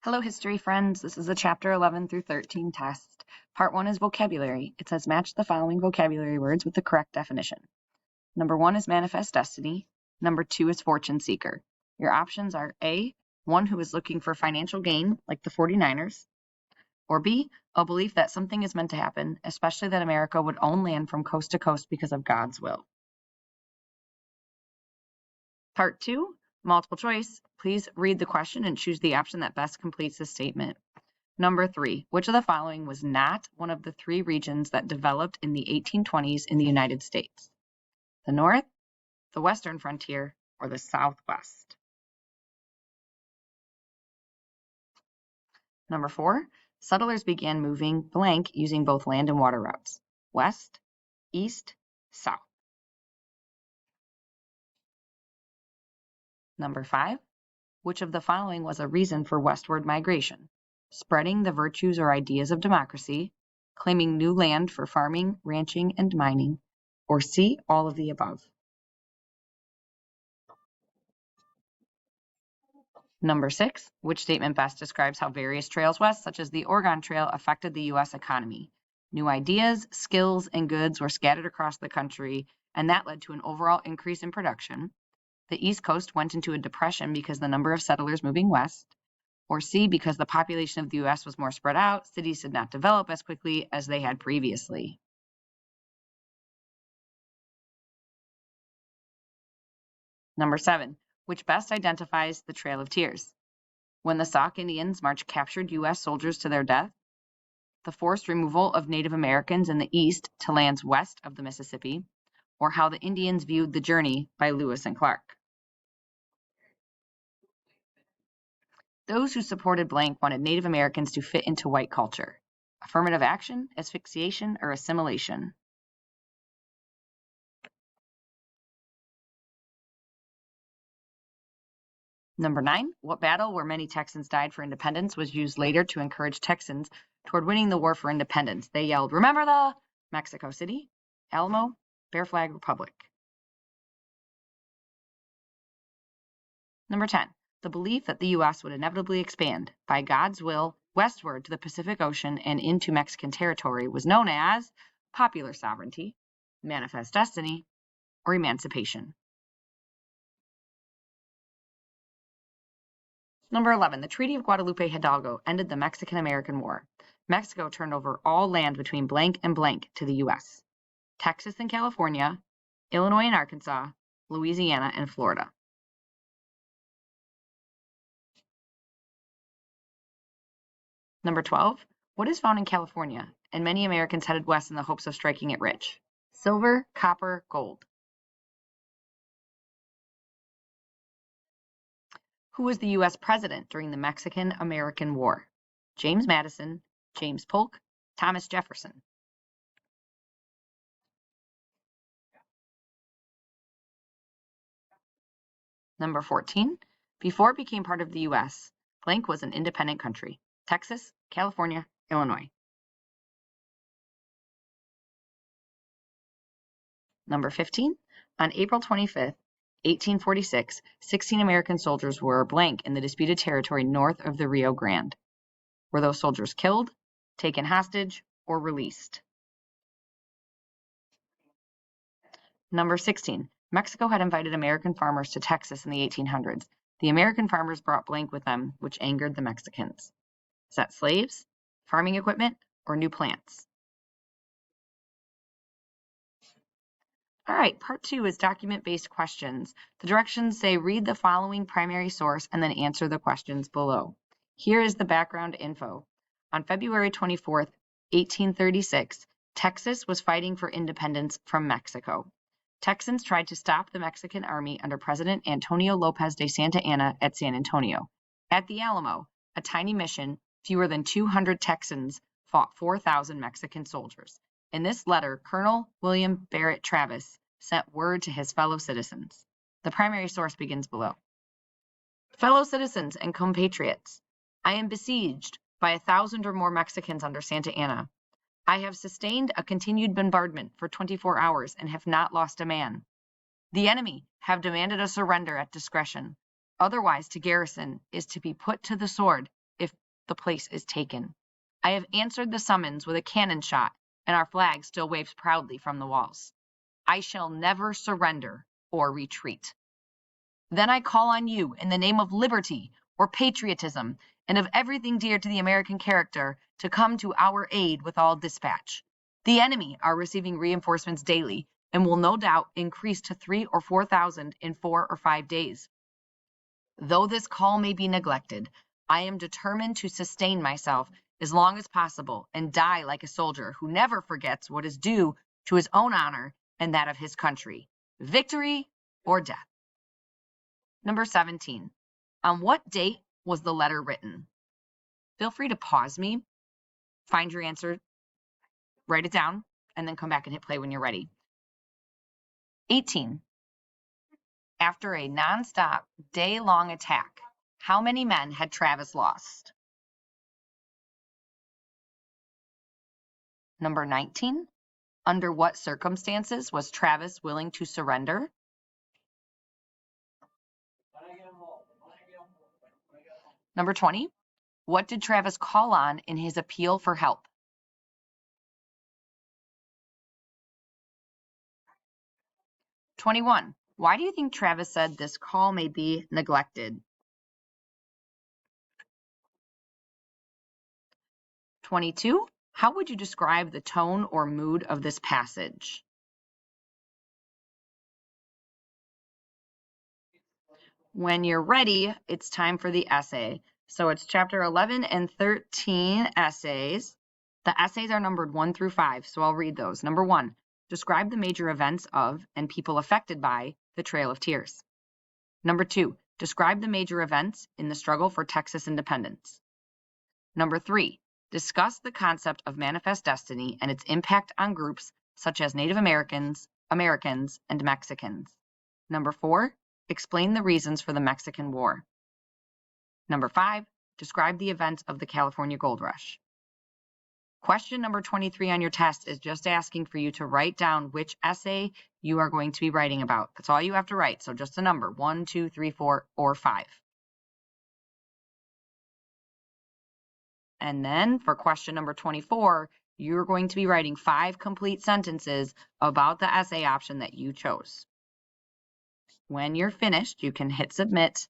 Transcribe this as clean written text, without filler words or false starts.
Hello, history friends. This is a chapter 11 through 13 test. Part 1 is vocabulary. It says match the following vocabulary words with the correct definition. Number 1 is manifest destiny. Number 2 is fortune seeker. Your options are A, one who is looking for financial gain, like the 49ers, or B, a belief that something is meant to happen, especially that America would own land from coast to coast because of God's will. Part 2, multiple choice. Please read the question and choose the option that best completes the statement. Number 3, which of the following was not one of the three regions that developed in the 1820s in the United States? The North, the Western frontier, or the Southwest? Number 4, settlers began moving blank using both land and water routes. West, East, South. Number 5, which of the following was a reason for westward migration? Spreading the virtues or ideas of democracy, claiming new land for farming, ranching, and mining, or C, all of the above. Number 6, which statement best describes how various trails west, such as the Oregon Trail, affected the U.S. economy? New ideas, skills, and goods were scattered across the country, and that led to an overall increase in production. The East Coast went into a depression because the number of settlers moving west. Or C, because the population of the U.S. was more spread out, cities did not develop as quickly as they had previously. Number 7, which best identifies the Trail of Tears? When the Sauk Indians marched captured U.S. soldiers to their death, the forced removal of Native Americans in the East to lands west of the Mississippi, or how the Indians viewed the journey by Lewis and Clark. Those who supported blank wanted Native Americans to fit into white culture. Affirmative action, asphyxiation, or assimilation? Number 9, what battle where many Texans died for independence was used later to encourage Texans toward winning the war for independence? They yelled, "Remember the Mexico City, Alamo, Bear Flag Republic." Number 10, the belief that the U.S. would inevitably expand, by God's will, westward to the Pacific Ocean and into Mexican territory was known as popular sovereignty, manifest destiny, or emancipation. Number 11, the Treaty of Guadalupe Hidalgo ended the Mexican-American War. Mexico turned over all land between blank and blank to the U.S. Texas and California, Illinois and Arkansas, Louisiana and Florida. Number 12, what is found in California, and many Americans headed west in the hopes of striking it rich? Silver, copper, gold. Who was the U.S. president during the Mexican-American War? James Madison, James Polk, Thomas Jefferson. Number 14, before it became part of the U.S., blank was an independent country. Texas, California, Illinois. Number 15, on April 25th, 1846, 16 American soldiers were blank in the disputed territory north of the Rio Grande. Were those soldiers killed, taken hostage, or released? Number 16, Mexico had invited American farmers to Texas in the 1800s. The American farmers brought blank with them, which angered the Mexicans. Is that slaves, farming equipment, or new plants? All right, part 2 is document-based questions. The directions say read the following primary source and then answer the questions below. Here is the background info. On February 24th, 1836, Texas was fighting for independence from Mexico. Texans tried to stop the Mexican army under President Antonio Lopez de Santa Anna at San Antonio. At the Alamo, a tiny mission, fewer than 200 Texans fought 4,000 Mexican soldiers. In this letter, Colonel William Barrett Travis sent word to his fellow citizens. The primary source begins below. Fellow citizens and compatriots, I am besieged by 1,000 or more Mexicans under Santa Anna. I have sustained a continued bombardment for 24 hours and have not lost a man. The enemy have demanded a surrender at discretion. Otherwise, to garrison is to be put to the sword if the place is taken. I have answered the summons with a cannon shot, and our flag still waves proudly from the walls. I shall never surrender or retreat. Then I call on you in the name of liberty or patriotism and of everything dear to the American character to come to our aid with all dispatch. The enemy are receiving reinforcements daily and will no doubt increase to 3,000 or 4,000 in 4 or 5 days. Though this call may be neglected, I am determined to sustain myself as long as possible and die like a soldier who never forgets what is due to his own honor and that of his country. Victory or death. Number 17. On what date was the letter written? Feel free to pause me, find your answer, write it down, and then come back and hit play when you're ready. 18. After a nonstop, day-long attack, how many men had Travis lost? Number 19. Under what circumstances was Travis willing to surrender? Number 20. What did Travis call on in his appeal for help? '21. Why do you think Travis said this call may be neglected? 22. How would you describe the tone or mood of this passage? When you're ready, it's time for the essay. So it's chapter 11 and 13 essays. The essays are numbered 1 through 5, so I'll read those. Number 1, describe the major events of and people affected by the Trail of Tears. Number 2, describe the major events in the struggle for Texas independence. Number 3, discuss the concept of manifest destiny and its impact on groups such as Native Americans, and Mexicans. Number 4, explain the reasons for the Mexican War. Number 5, describe the events of the California Gold Rush. Question number 23 on your test is just asking for you to write down which essay you are going to be writing about. That's all you have to write. So just a number, 1, 2, 3, 4, or 5. And then for question number 24, you're going to be writing 5 complete sentences about the essay option that you chose. When you're finished, you can hit submit